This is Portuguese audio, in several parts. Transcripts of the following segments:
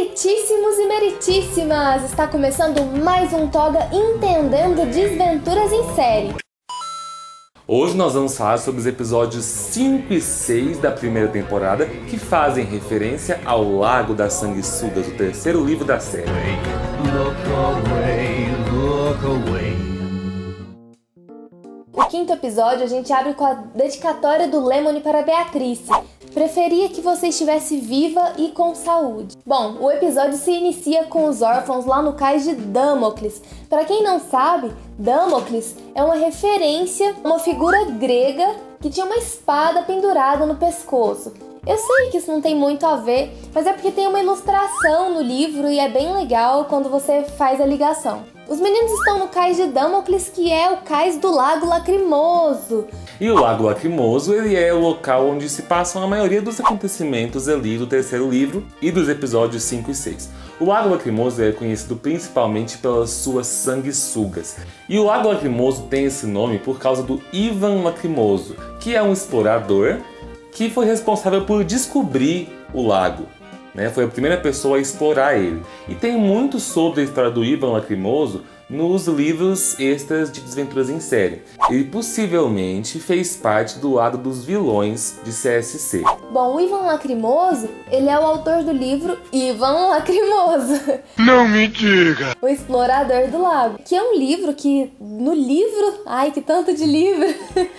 Meritíssimos e meritíssimas! Está começando mais um Toga Entendendo Desventuras em Série. Hoje nós vamos falar sobre os episódios 5 e 6 da primeira temporada, que fazem referência ao Lago das Sanguessugas, o terceiro livro da série. O quinto episódio a gente abre com a dedicatória do Lemony para Beatrice. Preferia que você estivesse viva e com saúde. Bom, o episódio se inicia com os órfãos lá no cais de Damocles. Para quem não sabe, Damocles é uma referência a uma figura grega que tinha uma espada pendurada no pescoço. Eu sei que isso não tem muito a ver, mas é porque tem uma ilustração no livro e é bem legal quando você faz a ligação. Os meninos estão no cais de Damocles, que é o cais do Lago Lacrimoso. E o Lago Lacrimoso, ele é o local onde se passam a maioria dos acontecimentos ali do terceiro livro e dos episódios 5 e 6. O Lago Lacrimoso é conhecido principalmente pelas suas sanguessugas. E o Lago Lacrimoso tem esse nome por causa do Ivan Lacrimoso, que é um explorador que foi responsável por descobrir o lago. Foi a primeira pessoa a explorar ele. E tem muito sobre a história do Ivan Lacrimoso nos livros extras de Desventuras em Série. Ele possivelmente fez parte do lado dos vilões de CSC. Bom, o Ivan Lacrimoso, ele é o autor do livro Ivan Lacrimoso. Não me diga! O Explorador do Lago. Que é um livro que, no livro... Ai, que tanto de livro!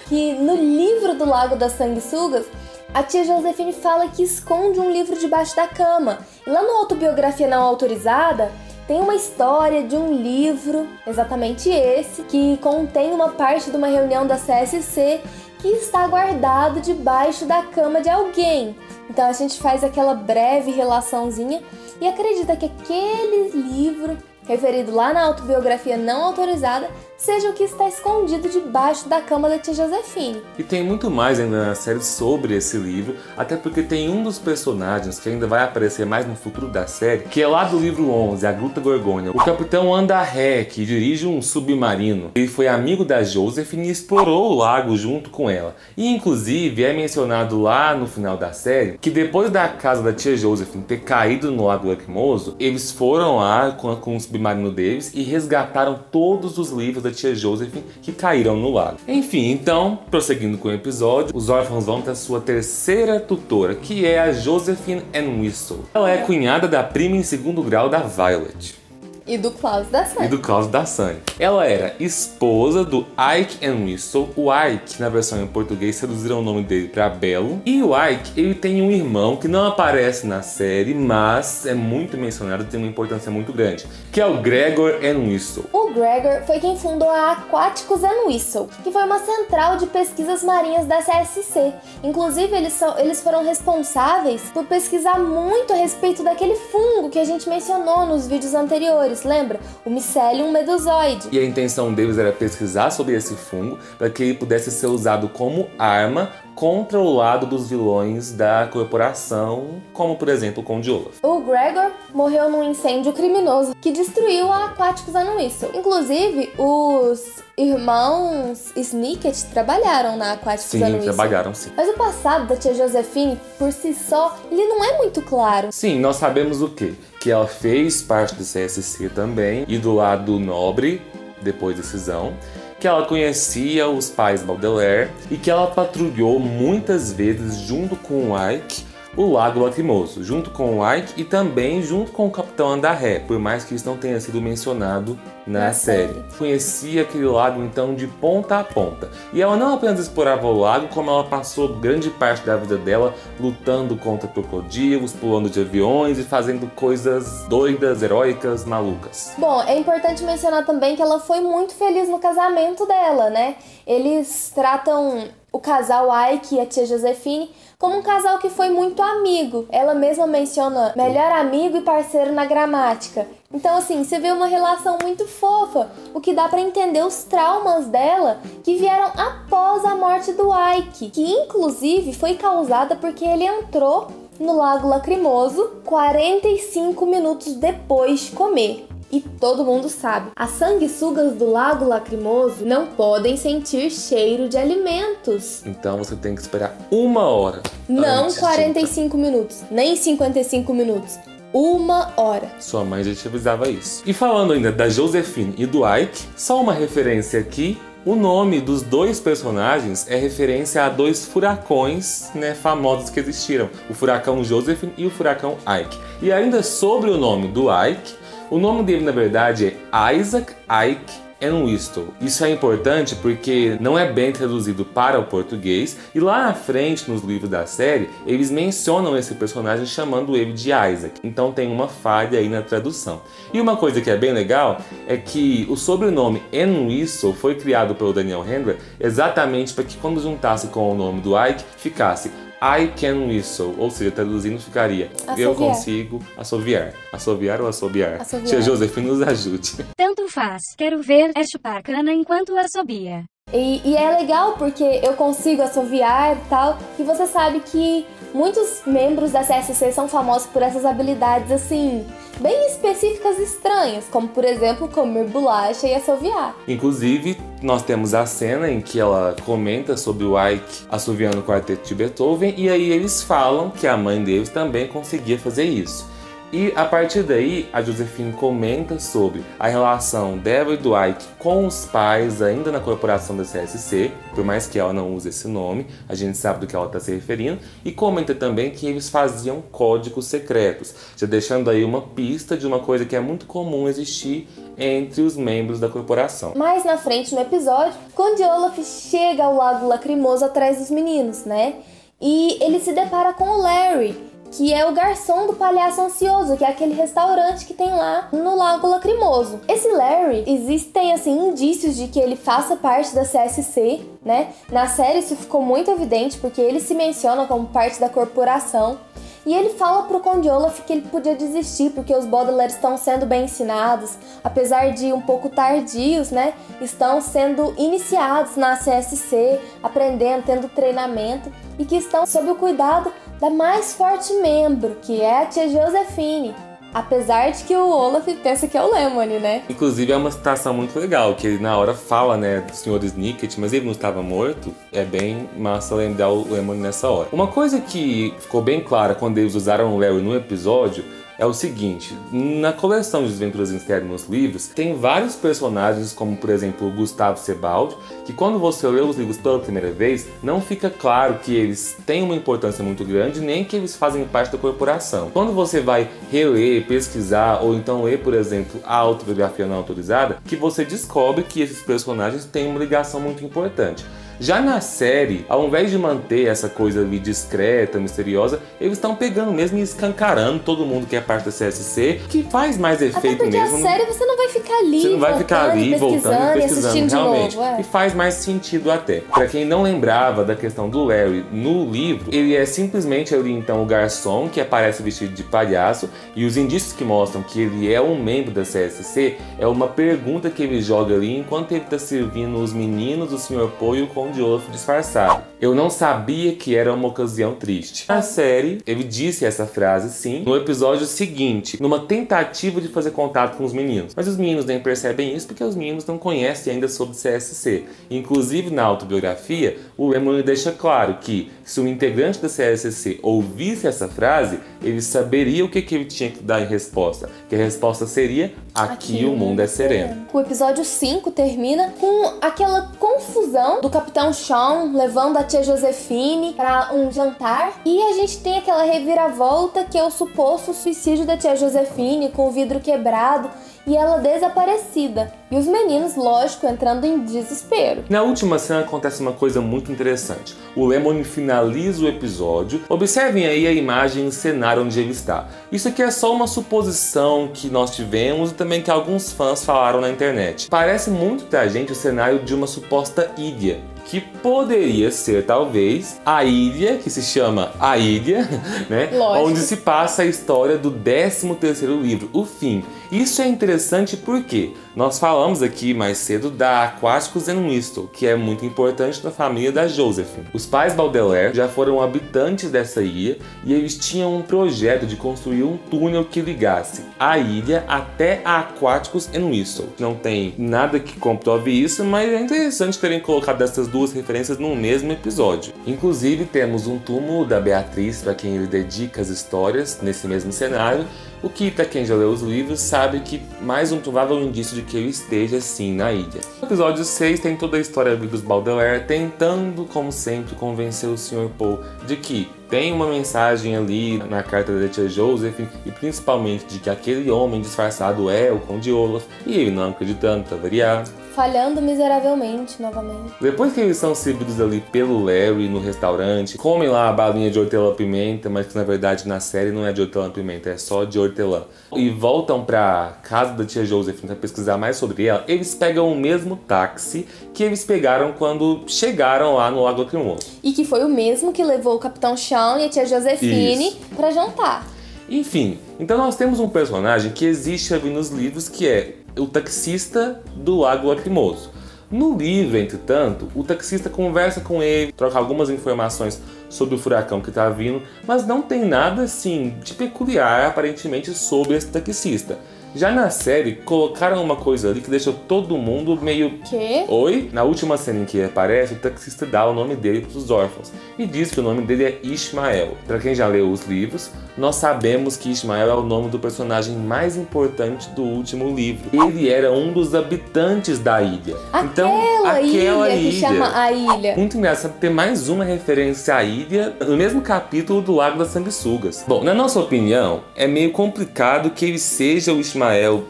Que no livro do Lago das Sanguessugas, a tia Josefine fala que esconde um livro debaixo da cama. E lá no Autobiografia Não Autorizada, tem uma história de um livro, exatamente esse, que contém uma parte de uma reunião da CSC que está guardado debaixo da cama de alguém. Então a gente faz aquela breve relaçãozinha e acredita que aquele livro, referido lá na Autobiografia Não Autorizada, seja o que está escondido debaixo da cama da tia Josefine. E tem muito mais ainda na série sobre esse livro, até porque tem um dos personagens que ainda vai aparecer mais no futuro da série, que é lá do livro 11, A Gruta Gorgônia, o capitão Andarré, que dirige um submarino. Ele foi amigo da Josephine e explorou o lago junto com ela. E inclusive é mencionado lá no final da série que depois da casa da tia Josephine ter caído no Lago Lacrimoso, eles foram lá com o submarino deles e resgataram todos os livros da tia Josephine que caíram no lago. Enfim, então, prosseguindo com o episódio, os órfãos vão ter sua terceira tutora, que é a Josephine Entwistle. Ela é cunhada da prima em segundo grau da Violet. E do Klaus da Sunny. Ela era esposa do Ike Entwistle. O Ike, na versão em português, reduziram o nome dele para Belo. E o Ike, ele tem um irmão que não aparece na série, mas é muito mencionado e tem uma importância muito grande, que é o Gregor Entwistle. O Gregor foi quem fundou a Aquáticos Entwistle, que foi uma central de pesquisas marinhas da CSC. Inclusive, eles foram responsáveis por pesquisar muito a respeito daquele fungo que a gente mencionou nos vídeos anteriores. Lembra? O Mycelium medusoide. E a intenção deles era pesquisar sobre esse fungo para que ele pudesse ser usado como arma contra o lado dos vilões da corporação, como por exemplo o Conde Olaf. O Gregor morreu num incêndio criminoso que destruiu a Aquáticos Entwistle. Inclusive, os irmãos Snicket trabalharam na Aquáticos Entwistle. Sim, trabalharam sim. Mas o passado da tia Josefine, por si só, ele não é muito claro. Sim, nós sabemos o quê? Que ela fez parte do CSC também, e do lado nobre, depois da cisão, que ela conhecia os pais Baudelaire e que ela patrulhou muitas vezes junto com o Ike o Lago Lacrimoso, junto com o Ike e também junto com o Capitão Andarré, por mais que isso não tenha sido mencionado na série. Conhecia aquele lago então de ponta a ponta. E ela não apenas explorava o lago, como ela passou grande parte da vida dela lutando contra crocodilos, pulando de aviões e fazendo coisas doidas, heróicas, malucas. Bom, é importante mencionar também que ela foi muito feliz no casamento dela, né? Eles tratam o casal Ike e a tia Josefine como um casal que foi muito amigo. Ela mesma menciona melhor amigo e parceiro na gramática. Então, assim, você vê uma relação muito fofa, o que dá pra entender os traumas dela que vieram após a morte do Ike, que inclusive foi causada porque ele entrou no Lago Lacrimoso 45 minutos depois de comer. E todo mundo sabe, as sanguessugas do Lago Lacrimoso não podem sentir cheiro de alimentos. Então você tem que esperar 1 hora. Não 45 minutos, nem 55 minutos. 1 hora. Sua mãe já te avisava isso. E falando ainda da Josephine e do Ike, só uma referência aqui. O nome dos dois personagens é referência a dois furacões, né, famosos que existiram. O furacão Josephine e o furacão Ike. E ainda sobre o nome do Ike, o nome dele na verdade é Isaac Ike Entwistle. Isso é importante porque não é bem traduzido para o português e lá na frente, nos livros da série, eles mencionam esse personagem chamando ele de Isaac. Então tem uma falha aí na tradução. E uma coisa que é bem legal é que o sobrenome Entwistle foi criado pelo Daniel Handler exatamente para que quando juntasse com o nome do Ike, ficasse I can whistle, ou seja, traduzindo ficaria assoviar. Eu consigo assoviar. Assoviar ou assobiar? Assoviar. Tia Josephine nos ajude. Tanto faz. Quero ver é chupar cana enquanto assobia. E é legal porque eu consigo assoviar e tal, e você sabe que muitos membros da CSC são famosos por essas habilidades assim, bem específicas e estranhas, como por exemplo comer bolacha e assoviar. Inclusive, nós temos a cena em que ela comenta sobre o Ike assoviando o quarteto de Beethoven, e aí eles falam que a mãe deles também conseguia fazer isso. E a partir daí, a Josephine comenta sobre a relação dela e do Ike com os pais ainda na corporação da CSC, por mais que ela não use esse nome, a gente sabe do que ela está se referindo, e comenta também que eles faziam códigos secretos, já deixando aí uma pista de uma coisa que é muito comum existir entre os membros da corporação. Mais na frente no episódio, Conde Olaf chega ao Lago Lacrimoso atrás dos meninos, né? E ele se depara com o Larry, que é o garçom do Palhaço Ansioso, que é aquele restaurante que tem lá no Lago Lacrimoso. Esse Larry, existem assim indícios de que ele faça parte da CSC, né? Na série isso ficou muito evidente porque ele se menciona como parte da corporação. E ele fala pro Conde Olaf que ele podia desistir porque os Baudelaire estão sendo bem ensinados, apesar de um pouco tardios, né? Estão sendo iniciados na CSC, aprendendo, tendo treinamento e que estão sob o cuidado da mais forte membro, que é a tia Josephine. Apesar de que o Olaf pensa que é o Lemony, né? Inclusive é uma citação muito legal, que ele na hora fala, né, do Sr. Snicket, mas ele não estava morto. É bem massa lembrar o Lemony nessa hora. Uma coisa que ficou bem clara quando eles usaram o Larry no episódio é o seguinte: na coleção de Desventuras em Série nos livros, tem vários personagens, como por exemplo o Gustavo Sebald, que quando você lê os livros pela primeira vez, não fica claro que eles têm uma importância muito grande, nem que eles fazem parte da corporação. Quando você vai reler, pesquisar, ou então ler, por exemplo, a autobiografia não autorizada, que você descobre que esses personagens têm uma ligação muito importante. Já na série, ao invés de manter essa coisa ali discreta, misteriosa, eles estão pegando mesmo e escancarando todo mundo que é parte da CSC, que faz mais efeito porque mesmo. A série você não vai ficar ali, você não vai ficar ali voltando e pesquisando realmente. Novo, E faz mais sentido até. Pra quem não lembrava da questão do Larry no livro, ele é simplesmente ali então o garçom que aparece vestido de palhaço, e os indícios que mostram que ele é um membro da CSC é uma pergunta que ele joga ali enquanto ele tá servindo os meninos, o Sr. Poe e o Conde Olaf disfarçado. Eu não sabia que era uma ocasião triste. Na série, ele disse essa frase sim no episódio seguinte, numa tentativa de fazer contato com os meninos. Mas os meninos nem percebem isso porque os meninos não conhecem ainda sobre CSC. Inclusive, na autobiografia, o Lemony deixa claro que se um integrante da CSC ouvisse essa frase, ele saberia o que ele tinha que dar em resposta. Que a resposta seria: aqui o mundo é sereno. O episódio 5 termina com aquela confusão do Capitão Sean levando a tia Josephine para um jantar, e a gente tem aquela reviravolta que é o suposto suicídio da tia Josephine com o vidro quebrado e ela desaparecida. E os meninos, lógico, entrando em desespero. Na última cena acontece uma coisa muito interessante. O Lemony finaliza o episódio. Observem aí a imagem e o cenário onde ele está. Isso aqui é só uma suposição que nós tivemos e também que alguns fãs falaram na internet. Parece muito pra gente o cenário de uma suposta ilha, que poderia ser, talvez, a ilha, que se chama A Ilha, né? Lógico. Onde se passa a história do 13º livro, O Fim. Isso é interessante porque nós falamos aqui mais cedo da Aquáticos Entwistle, que é muito importante na família da Josephine. Os pais Baudelaire já foram habitantes dessa ilha e eles tinham um projeto de construir um túnel que ligasse a ilha até a Aquáticos Entwistle. Não tem nada que comprove isso, mas é interessante terem colocado essas duas referências no mesmo episódio. Inclusive, temos um túmulo da Beatriz para quem ele dedica as histórias nesse mesmo cenário, O que, pra quem já leu os livros, sabe que mais um provável indício de que ele esteja sim na ilha. No episódio 6 tem toda a história dos Baudelaire tentando, como sempre, convencer o Sr. Paul de que tem uma mensagem ali na carta da tia Josephine e principalmente de que aquele homem disfarçado é o Conde Olaf, e ele não acreditando, pra variar. Falhando miseravelmente, novamente. Depois que eles são recebidos ali pelo Larry no restaurante, comem lá a balinha de hortelã-pimenta, mas que na verdade na série não é de hortelã-pimenta, é só de hortelã. E voltam pra casa da tia Josephine pra pesquisar mais sobre ela, eles pegam o mesmo táxi que eles pegaram quando chegaram lá no Lago Lacrimoso. E que foi o mesmo que levou o Capitão Sean e a tia Josephine pra jantar. Enfim, então nós temos um personagem que existe ali nos livros que é o taxista do Lago Lacrimoso. No livro, entretanto, o taxista conversa com ele, troca algumas informações sobre o furacão que tá vindo, mas não tem nada assim de peculiar aparentemente sobre esse taxista. Já na série, colocaram uma coisa ali que deixou todo mundo meio... Quê? Oi? Na última cena em que ele aparece, o taxista dá o nome dele pros órfãos e diz que o nome dele é Ishmael. Pra quem já leu os livros, nós sabemos que Ishmael é o nome do personagem mais importante do último livro. Ele era um dos habitantes da ilha. Aquela ilha que chama a ilha. Muito engraçado ter mais uma referência à ilha no mesmo capítulo do Lago das Sanguessugas. Bom, na nossa opinião, é meio complicado que ele seja o Ishmael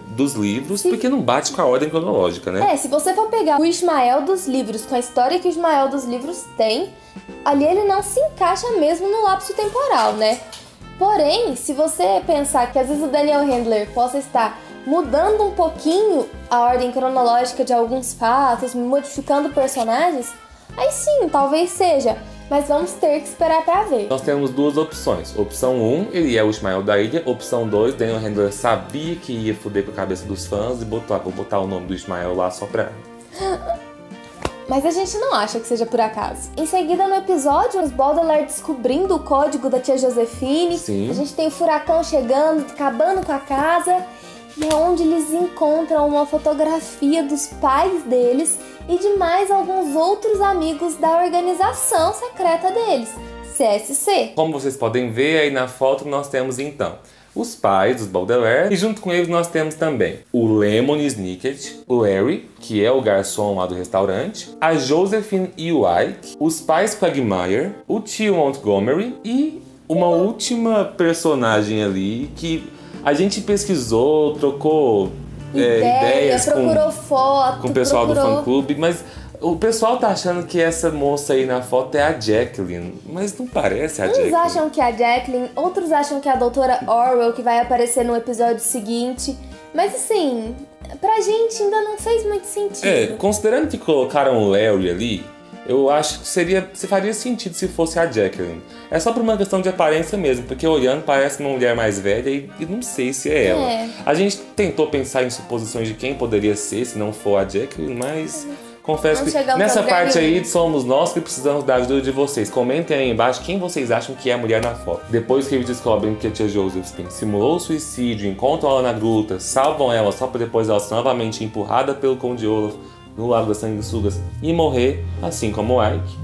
dos livros, porque não bate com a ordem cronológica, né? Se você for pegar o Ishmael dos livros com a história que o Ishmael dos livros tem, ali ele não se encaixa mesmo no lapso temporal, né? Porém, se você pensar que às vezes o Daniel Handler possa estar mudando um pouquinho a ordem cronológica de alguns fatos, modificando personagens, aí sim, talvez seja. Mas vamos ter que esperar pra ver. Nós temos duas opções. Opção 1, ele é o Ishmael da ilha. Opção 2, Daniel Handler sabia que ia foder com a cabeça dos fãs e vou botar o nome do Ishmael lá só pra... Mas a gente não acha que seja por acaso. Em seguida, no episódio, os Baudelaire descobrindo o código da tia Josephine. Sim. A gente tem o furacão chegando, acabando com a casa. E é onde eles encontram uma fotografia dos pais deles e de mais alguns outros amigos da organização secreta deles, CSC. Como vocês podem ver aí na foto, nós temos então os pais dos Baudelaire e junto com eles nós temos também o Lemon Snicket, o Larry, que é o garçom lá do restaurante, a Josephine e o Ike, os pais Quagmire, o tio Montgomery e uma última personagem ali que a gente pesquisou, trocou ideias procurou foto, com o pessoal do fã-clube, mas o pessoal tá achando que essa moça aí na foto é a Jacqueline, mas não parece a Jacqueline. Uns acham que é a Jacqueline, outros acham que é a doutora Orwell, que vai aparecer no episódio seguinte. Mas assim, pra gente ainda não fez muito sentido. Considerando que colocaram o Larry ali, eu acho que faria sentido se fosse a Jacqueline. É só por uma questão de aparência mesmo, porque olhando parece uma mulher mais velha e não sei se é ela. A gente tentou pensar em suposições de quem poderia ser, se não for a Jacqueline, mas confesso que nessa parte aí somos nós que precisamos da ajuda de vocês. Comentem aí embaixo quem vocês acham que é a mulher na foto. Depois que eles descobrem que a tia Josephine simulou o suicídio, encontram ela na gruta, salvam ela só para depois ela ser novamente empurrada pelo Conde Olaf no Lago das Sanguessugas e morrer, assim como o Ike.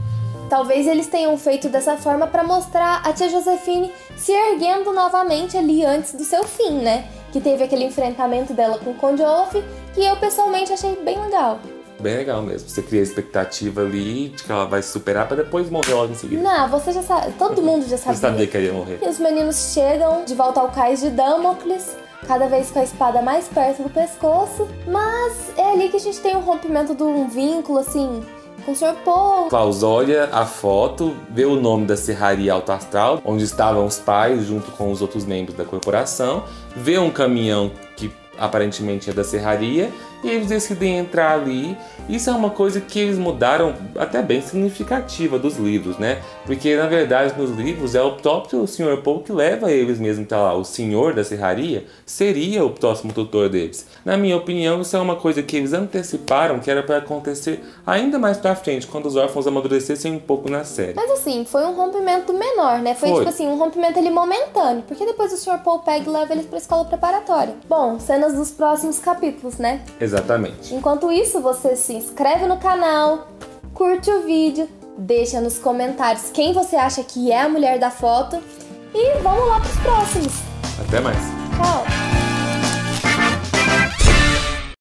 Talvez eles tenham feito dessa forma para mostrar a tia Josephine se erguendo novamente ali antes do seu fim, né? Que teve aquele enfrentamento dela com o Conde Olaf, que eu pessoalmente achei bem legal. Bem legal mesmo. Você cria a expectativa ali de que ela vai se superar para depois morrer logo em seguida. Não, você já sabe, todo mundo já sabia. Você sabia que ela ia morrer. E os meninos chegam de volta ao cais de Damocles, cada vez com a espada mais perto do pescoço. Mas é ali que a gente tem um rompimento de um vínculo, assim, com o Sr. Paul. Klaus olha a foto, vê o nome da Serraria Alto Astral, onde estavam os pais junto com os outros membros da corporação, vê um caminhão que aparentemente é da serraria, e eles decidem entrar ali. Isso é uma coisa que eles mudaram até bem significativa dos livros, né? Porque, na verdade, nos livros é o próprio Sr. Paul que leva eles mesmo pra lá. O senhor da serraria seria o próximo tutor deles. Na minha opinião, isso é uma coisa que eles anteciparam, que era para acontecer ainda mais pra frente, quando os órfãos amadurecessem um pouco na série. Mas assim, foi um rompimento menor, né? Foi tipo assim, um rompimento ali momentâneo, porque depois o Sr. Paul pega e leva eles pra escola preparatória. Bom, cenas dos próximos capítulos, né? Exatamente. Enquanto isso, você se inscreve no canal, curte o vídeo, deixa nos comentários quem você acha que é a mulher da foto e vamos lá pros próximos. Até mais. Tchau! Tchau!